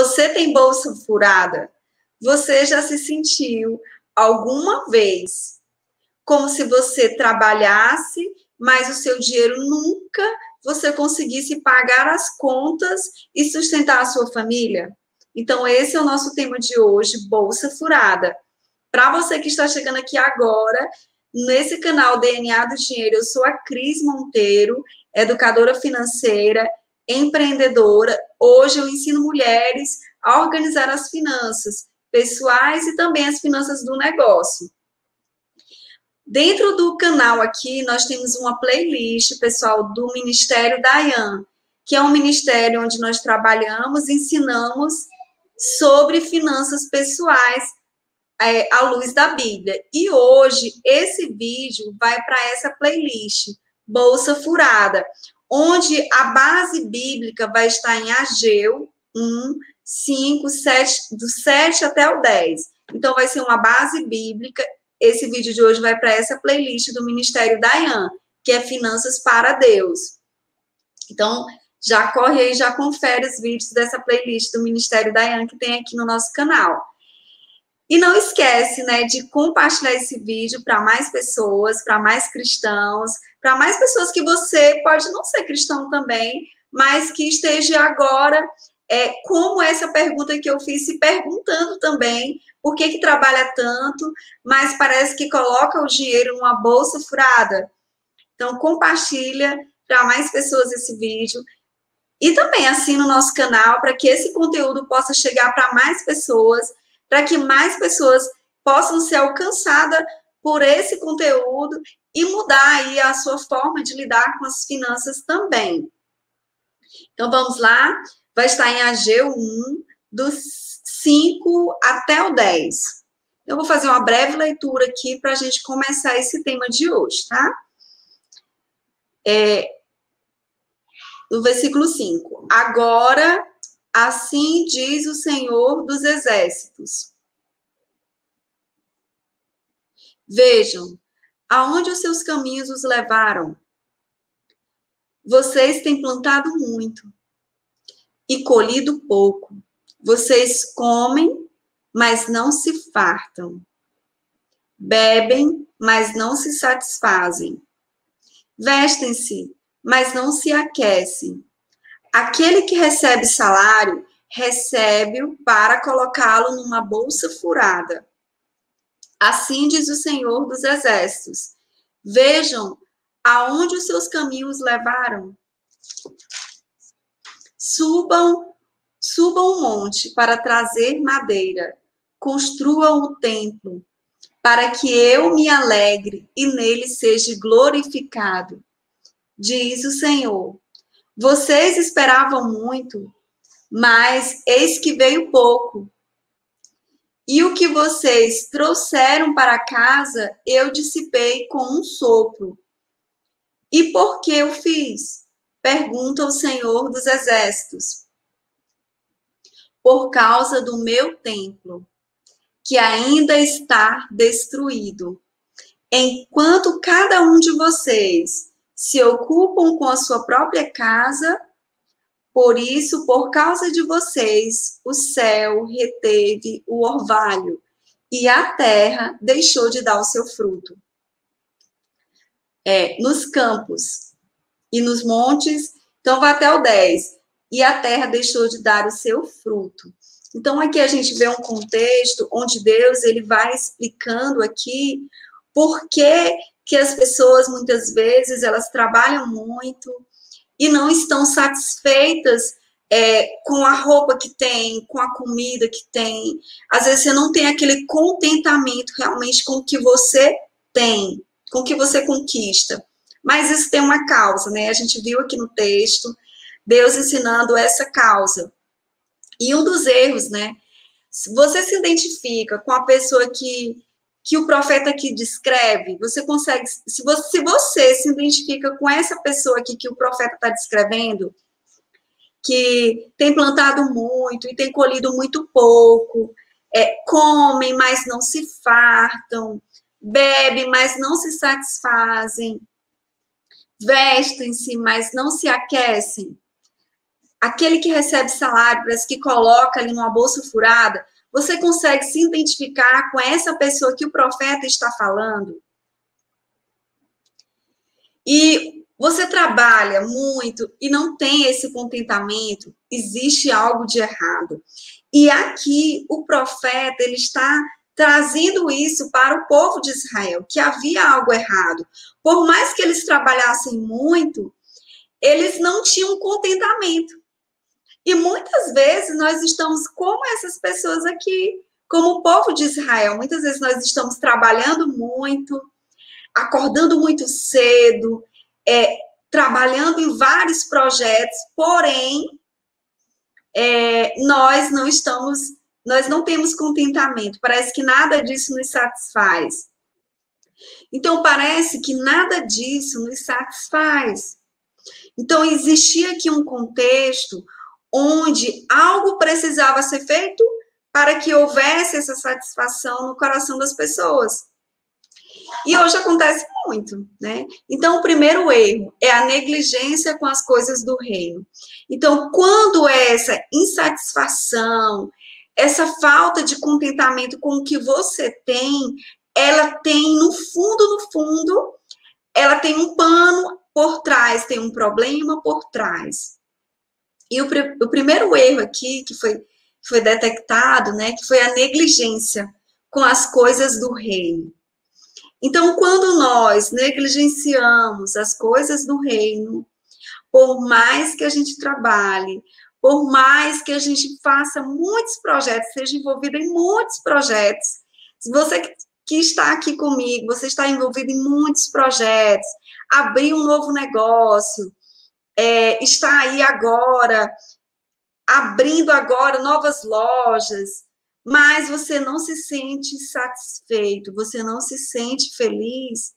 Você tem bolsa furada? Você já se sentiu alguma vez como se você trabalhasse, mas o seu dinheiro nunca você conseguisse pagar as contas e sustentar a sua família? Então, esse é o nosso tema de hoje, bolsa furada. Para você que está chegando aqui agora, nesse canal DNA do Dinheiro, eu sou a Cris Monteiro, educadora financeira, empreendedora. Hoje eu ensino mulheres a organizar as finanças pessoais e também as finanças do negócio. Dentro do canal aqui, nós temos uma playlist, pessoal, do Ministério Dayan, que é um ministério onde nós trabalhamos, ensinamos sobre finanças pessoais à luz da Bíblia. E hoje, esse vídeo vai para essa playlist, Bolsa Furada, onde a base bíblica vai estar em Ageu 1, 5, 7, do 7 até o 10. Então, vai ser uma base bíblica. Esse vídeo de hoje vai para essa playlist do Ministério Dayan, que é Finanças para Deus. Então, já corre aí, já confere os vídeos dessa playlist do Ministério Dayan que tem aqui no nosso canal. E não esquece, né, de compartilhar esse vídeo para mais pessoas, para mais cristãos, para mais pessoas que você pode não ser cristão também, mas que esteja agora, como essa pergunta que eu fiz, se perguntando também por que trabalha tanto, mas parece que coloca o dinheiro numa bolsa furada. Então, compartilha para mais pessoas esse vídeo. E também assina o nosso canal para que esse conteúdo possa chegar para mais pessoas, para que mais pessoas possam ser alcançadas por esse conteúdo e mudar aí a sua forma de lidar com as finanças também. Então, vamos lá. Vai estar em Ageu 1, dos 5 até o 10. Eu vou fazer uma breve leitura aqui para a gente começar esse tema de hoje, tá? No versículo 5. Agora, assim diz o Senhor dos Exércitos. Vejam, aonde os seus caminhos os levaram? Vocês têm plantado muito e colhido pouco. Vocês comem, mas não se fartam. Bebem, mas não se satisfazem. Vestem-se, mas não se aquecem. Aquele que recebe salário, recebe-o para colocá-lo numa bolsa furada. Assim diz o Senhor dos Exércitos. Vejam aonde os seus caminhos levaram. Subam o monte para trazer madeira. Construam o templo, para que eu me alegre e nele seja glorificado. Diz o Senhor. Vocês esperavam muito, mas eis que veio pouco. E o que vocês trouxeram para casa, eu dissipei com um sopro. E por que eu fiz? Pergunta o Senhor dos Exércitos. Por causa do meu templo, que ainda está destruído. Enquanto cada um de vocês se ocupam com a sua própria casa, por isso, por causa de vocês, o céu reteve o orvalho e a terra deixou de dar o seu fruto. Nos campos e nos montes, então vai até o 10. E a terra deixou de dar o seu fruto. Então, aqui a gente vê um contexto onde Deus ele vai explicando aqui por que as pessoas, muitas vezes, elas trabalham muito e não estão satisfeitas com a roupa que tem, com a comida que tem. Às vezes você não tem aquele contentamento realmente com o que você tem, com o que você conquista. Mas isso tem uma causa, né? A gente viu aqui no texto, Deus ensinando essa causa. E um dos erros, né? Se você se identifica com a pessoa que o profeta aqui descreve, você consegue, se você se identifica com essa pessoa aqui que o profeta está descrevendo, que tem plantado muito e tem colhido muito pouco, comem, mas não se fartam, bebem, mas não se satisfazem, vestem-se, mas não se aquecem. aquele que recebe salário, parece que coloca ali numa bolsa furada, você consegue se identificar com essa pessoa que o profeta está falando? E você trabalha muito e não tem esse contentamento, existe algo de errado. E aqui o profeta, ele está trazendo isso para o povo de Israel, que havia algo errado. Por mais que eles trabalhassem muito, eles não tinham contentamento. E muitas vezes nós estamos como essas pessoas aqui, como o povo de Israel. Muitas vezes nós estamos trabalhando muito, acordando muito cedo, trabalhando em vários projetos, porém, nós não temos contentamento. Parece que nada disso nos satisfaz. Então, parece que nada disso nos satisfaz. Então, existia aqui um contexto onde algo precisava ser feito para que houvesse essa satisfação no coração das pessoas. E hoje acontece muito, né? Então, o primeiro erro é a negligência com as coisas do reino. Então, quando essa insatisfação, essa falta de contentamento com o que você tem, ela tem no fundo, ela tem um pano por trás, tem um problema por trás. E o primeiro erro aqui que foi detectado, né, que foi a negligência com as coisas do reino. Então, quando nós negligenciamos as coisas do reino, por mais que a gente trabalhe, por mais que a gente faça muitos projetos, seja envolvido em muitos projetos, se você que está aqui comigo, você está envolvido em muitos projetos, abrir um novo negócio, está aí agora, abrindo agora novas lojas, mas você não se sente satisfeito, você não se sente feliz.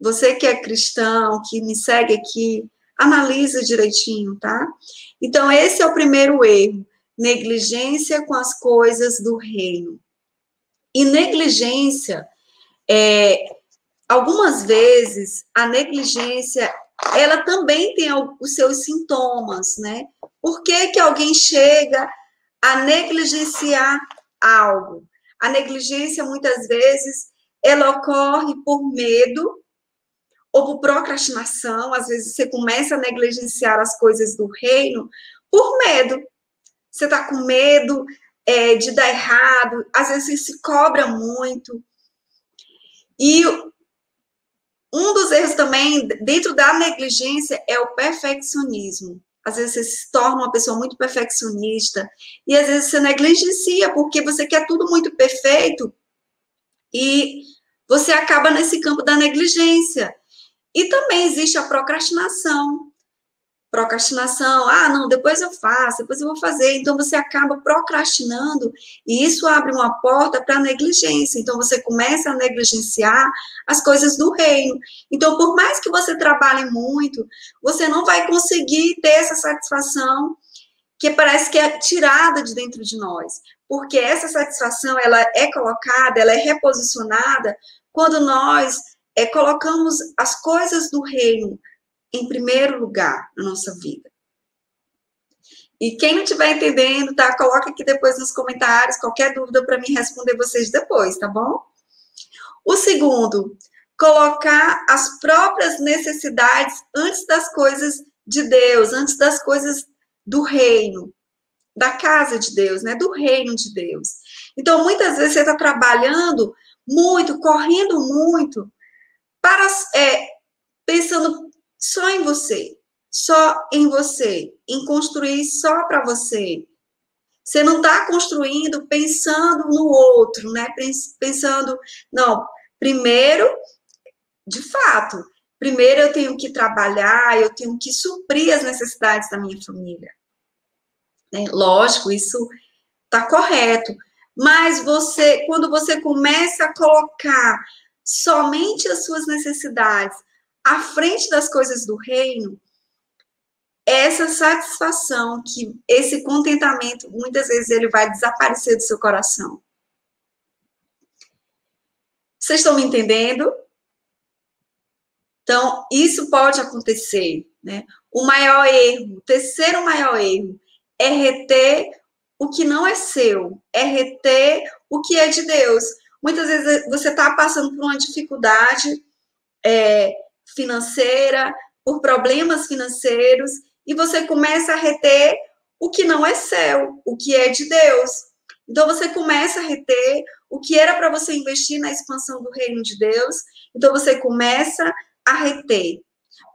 Você que é cristão, que me segue aqui, analisa direitinho, tá? Então, esse é o primeiro erro, negligência com as coisas do reino. E negligência, algumas vezes, a negligência, ela também tem os seus sintomas, né? Por que que alguém chega a negligenciar algo? A negligência, muitas vezes, ela ocorre por medo ou por procrastinação. Às vezes, você começa a negligenciar as coisas do reino por medo. Você está com medo de dar errado, às vezes você se cobra muito. E um dos erros também, dentro da negligência, é o perfeccionismo. Às vezes você se torna uma pessoa muito perfeccionista e às vezes você negligencia porque você quer tudo muito perfeito e você acaba nesse campo da negligência. E também existe a procrastinação. Procrastinação, não, depois eu faço, depois eu vou fazer. Então, você acaba procrastinando e isso abre uma porta para a negligência. Então, você começa a negligenciar as coisas do reino. Então, por mais que você trabalhe muito, você não vai conseguir ter essa satisfação que parece que é tirada de dentro de nós. Porque essa satisfação, ela é colocada, ela é reposicionada quando nós colocamos as coisas do reino em primeiro lugar na nossa vida. E quem não estiver entendendo, tá? Coloca aqui depois nos comentários qualquer dúvida para mim responder vocês depois, tá bom? O segundo, colocar as próprias necessidades antes das coisas de Deus, antes das coisas do reino, da casa de Deus, né? Do reino de Deus. Então, muitas vezes você está trabalhando muito, correndo muito, pensando só em você, em construir só para você. Você não está construindo pensando no outro, né? Pensando, não, primeiro, de fato, primeiro eu tenho que trabalhar, eu tenho que suprir as necessidades da minha família. Né? Lógico, isso está correto. Mas quando você começa a colocar somente as suas necessidades à frente das coisas do reino, essa satisfação, que esse contentamento, muitas vezes ele vai desaparecer do seu coração. Vocês estão me entendendo? Então, isso pode acontecer, né? O maior erro, o terceiro maior erro, é reter o que não é seu, é reter o que é de Deus. Muitas vezes você está passando por uma dificuldade financeira, por problemas financeiros, e você começa a reter o que não é seu, o que é de Deus. Então você começa a reter o que era para você investir na expansão do reino de Deus, então você começa a reter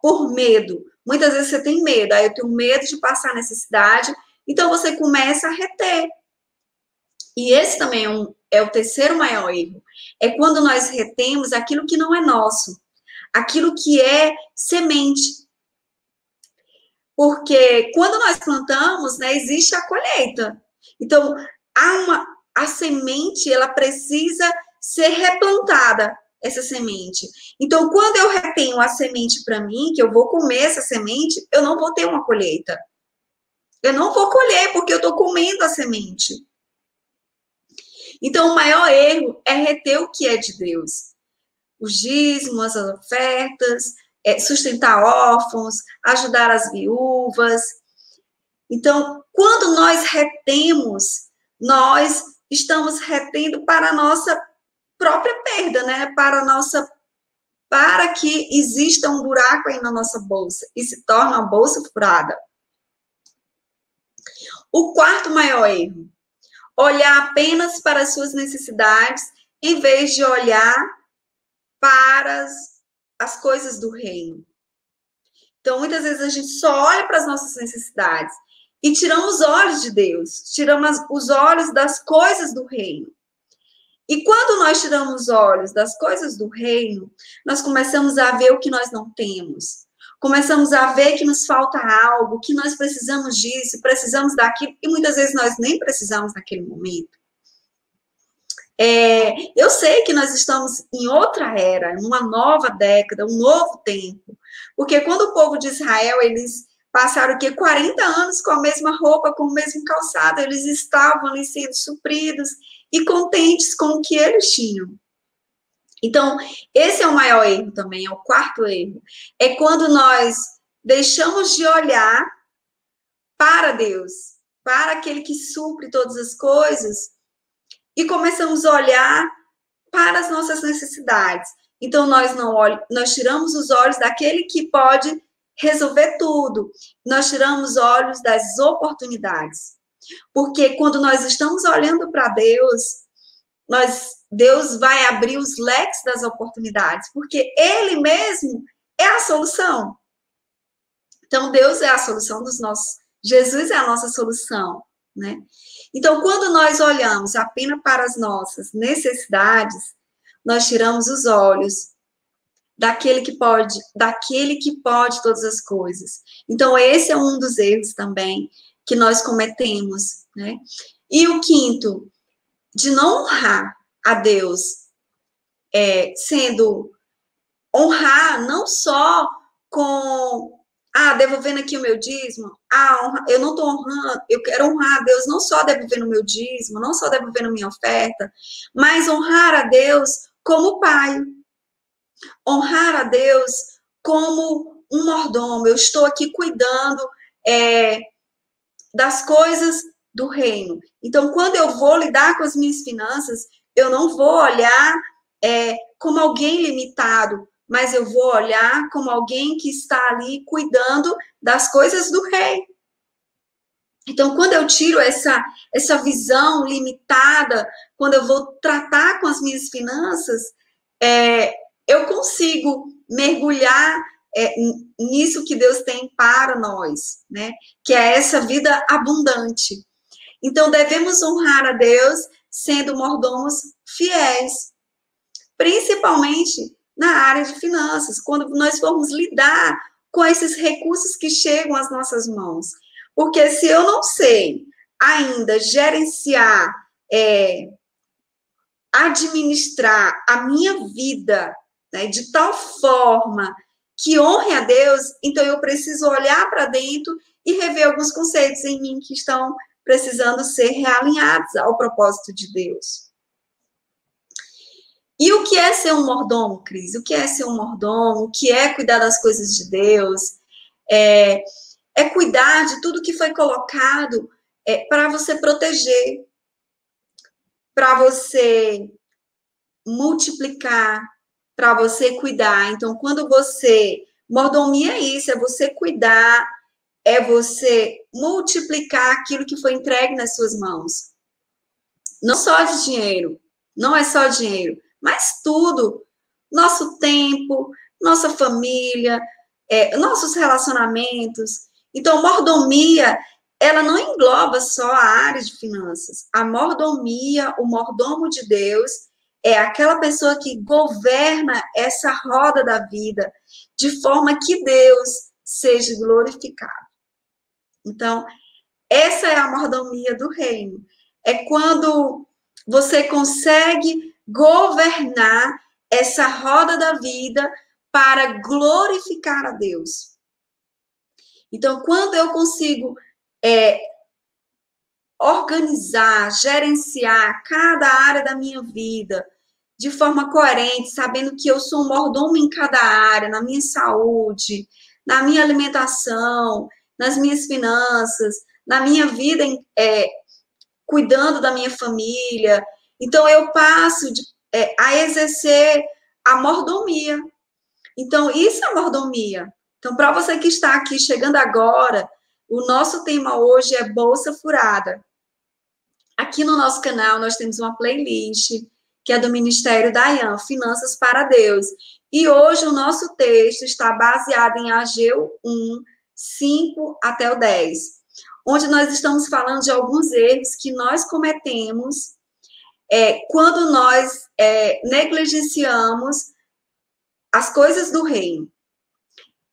por medo. Muitas vezes você tem medo, aí eu tenho medo de passar necessidade, então você começa a reter. E esse também é o terceiro maior erro. É quando nós retemos aquilo que não é nosso, aquilo que é semente. Porque quando nós plantamos, né, existe a colheita. Então, a semente, ela precisa ser replantada, essa semente. Então, quando eu retenho a semente para mim, que eu vou comer essa semente, eu não vou ter uma colheita. Eu não vou colher, porque eu estou comendo a semente. Então, o maior erro é reter o que é de Deus. Os dízimos, as ofertas, sustentar órfãos, ajudar as viúvas. Então, quando nós retemos, nós estamos retendo para a nossa própria perda, né? Para que exista um buraco aí na nossa bolsa e se torne uma bolsa furada. O quarto maior erro, olhar apenas para as suas necessidades em vez de olhar para as coisas do reino. Então, muitas vezes a gente só olha para as nossas necessidades e tiramos os olhos de Deus, tiramos os olhos das coisas do reino. E quando nós tiramos os olhos das coisas do reino, nós começamos a ver o que nós não temos. Começamos a ver que nos falta algo, que nós precisamos disso, precisamos daquilo, e muitas vezes nós nem precisamos naquele momento. Eu sei que nós estamos em outra era, numa nova década, um novo tempo. Porque quando o povo de Israel, eles passaram 40 anos com a mesma roupa, com o mesmo calçado, eles estavam ali sendo supridos e contentes com o que eles tinham. Então, esse é o maior erro também, é o quarto erro. É quando nós deixamos de olhar para Deus, para aquele que supre todas as coisas, e começamos a olhar para as nossas necessidades. Então, nós tiramos os olhos daquele que pode resolver tudo. Nós tiramos os olhos das oportunidades. Porque quando nós estamos olhando para Deus, Deus vai abrir os leques das oportunidades, porque Ele mesmo é a solução. Então, Deus é a solução dos nossos... Jesus é a nossa solução, né? Então, quando nós olhamos apenas para as nossas necessidades, nós tiramos os olhos daquele que pode todas as coisas. Então, esse é um dos erros também que nós cometemos, né? E o quinto, de não honrar a Deus, honrar não só com... devolvendo aqui o meu dízimo. Eu não estou honrando, eu quero honrar a Deus não só devolvendo o meu dízimo, não só devolvendo minha oferta, mas honrar a Deus como pai. Honrar a Deus como um mordomo. Eu estou aqui cuidando das coisas do reino. Então, quando eu vou lidar com as minhas finanças, eu não vou olhar como alguém limitado, mas eu vou olhar como alguém que está ali cuidando das coisas do rei. Então, quando eu tiro essa visão limitada, quando eu vou tratar com as minhas finanças, eu consigo mergulhar nisso que Deus tem para nós, né? Que é essa vida abundante. Então, devemos honrar a Deus sendo mordomos fiéis, principalmente na área de finanças, quando nós formos lidar com esses recursos que chegam às nossas mãos. Porque se eu não sei ainda gerenciar, administrar a minha vida, né, de tal forma que honre a Deus, então eu preciso olhar para dentro e rever alguns conceitos em mim que estão precisando ser realinhados ao propósito de Deus. E o que é ser um mordomo, Cris? O que é ser um mordomo? O que é cuidar das coisas de Deus? é cuidar de tudo que foi colocado para você proteger, para você multiplicar, para você cuidar. Então, quando você... Mordomia é isso, é você cuidar, é você multiplicar aquilo que foi entregue nas suas mãos. Não só de dinheiro, não é só dinheiro, mas tudo. Nosso tempo, nossa família, nossos relacionamentos. Então, mordomia, ela não engloba só a área de finanças. A mordomia, o mordomo de Deus, é aquela pessoa que governa essa roda da vida, de forma que Deus seja glorificado. Então, essa é a mordomia do reino. É quando você consegue governar essa roda da vida para glorificar a Deus. Então, quando eu consigo organizar, gerenciar cada área da minha vida de forma coerente, sabendo que eu sou um mordomo em cada área, na minha saúde, na minha alimentação, nas minhas finanças, na minha vida, cuidando da minha família. Então, eu passo a exercer a mordomia. Então, isso é mordomia. Então, para você que está aqui chegando agora, o nosso tema hoje é Bolsa Furada. Aqui no nosso canal, nós temos uma playlist que é do Ministério da IAN, Finanças para Deus. E hoje o nosso texto está baseado em Ageu 1, 5 até o 10, onde nós estamos falando de alguns erros que nós cometemos quando nós negligenciamos as coisas do reino.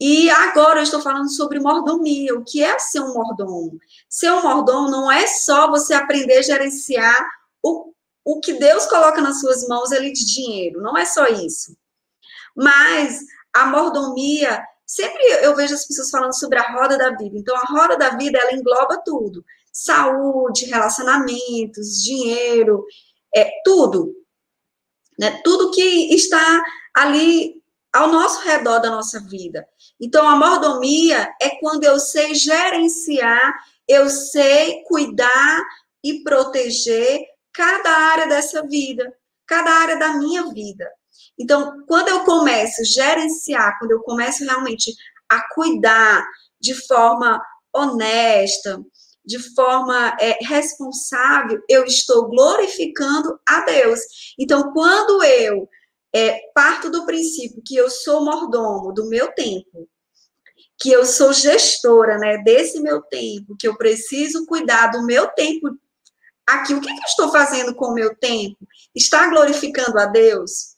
E agora eu estou falando sobre mordomia. O que é ser um mordomo? Ser um mordomo não é só você aprender a gerenciar o que Deus coloca nas suas mãos ali de dinheiro. Não é só isso. Mas a mordomia, sempre eu vejo as pessoas falando sobre a roda da vida. Então, a roda da vida, ela engloba tudo. Saúde, relacionamentos, dinheiro, tudo. Né? Tudo que está ali ao nosso redor da nossa vida. Então, a mordomia é quando eu sei gerenciar, eu sei cuidar e proteger cada área dessa vida, cada área da minha vida. Então, quando eu começo a gerenciar, quando eu começo realmente a cuidar de forma honesta, de forma responsável, eu estou glorificando a Deus. Então, quando eu parto do princípio que eu sou mordomo do meu tempo, que eu sou gestora, né, desse meu tempo, que eu preciso cuidar do meu tempo aqui, o que eu estou fazendo com o meu tempo? Está glorificando a Deus?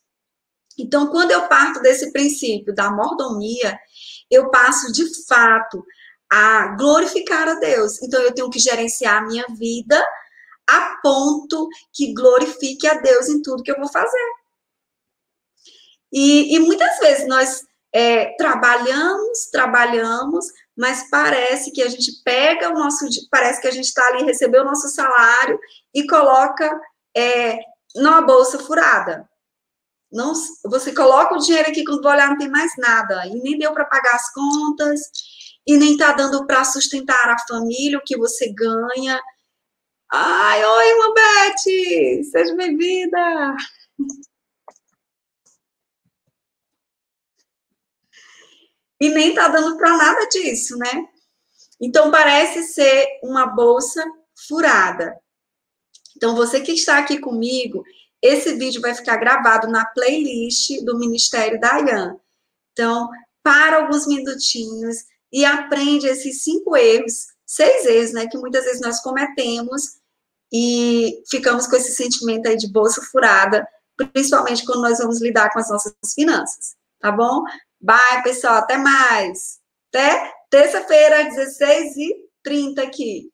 Então, quando eu parto desse princípio da mordomia, eu passo, de fato, a glorificar a Deus. Então, eu tenho que gerenciar a minha vida a ponto que glorifique a Deus em tudo que eu vou fazer. E muitas vezes nós trabalhamos, mas parece que a gente pega parece que a gente está ali, recebeu o nosso salário e coloca numa bolsa furada. Não, você coloca o dinheiro aqui, quando vai olhar não tem mais nada, e nem deu para pagar as contas, e nem está dando para sustentar a família, o que você ganha. Ai, oi, irmã Beth, seja bem-vinda. E nem está dando para nada disso, né? Então, parece ser uma bolsa furada. Então, você que está aqui comigo, esse vídeo vai ficar gravado na playlist do Ministério da IAN. Então, para alguns minutinhos e aprende esses 6 erros, né, que muitas vezes nós cometemos e ficamos com esse sentimento aí de bolsa furada, principalmente quando nós vamos lidar com as nossas finanças, tá bom? Bye, pessoal, até mais. Até terça-feira, às 16h30 aqui.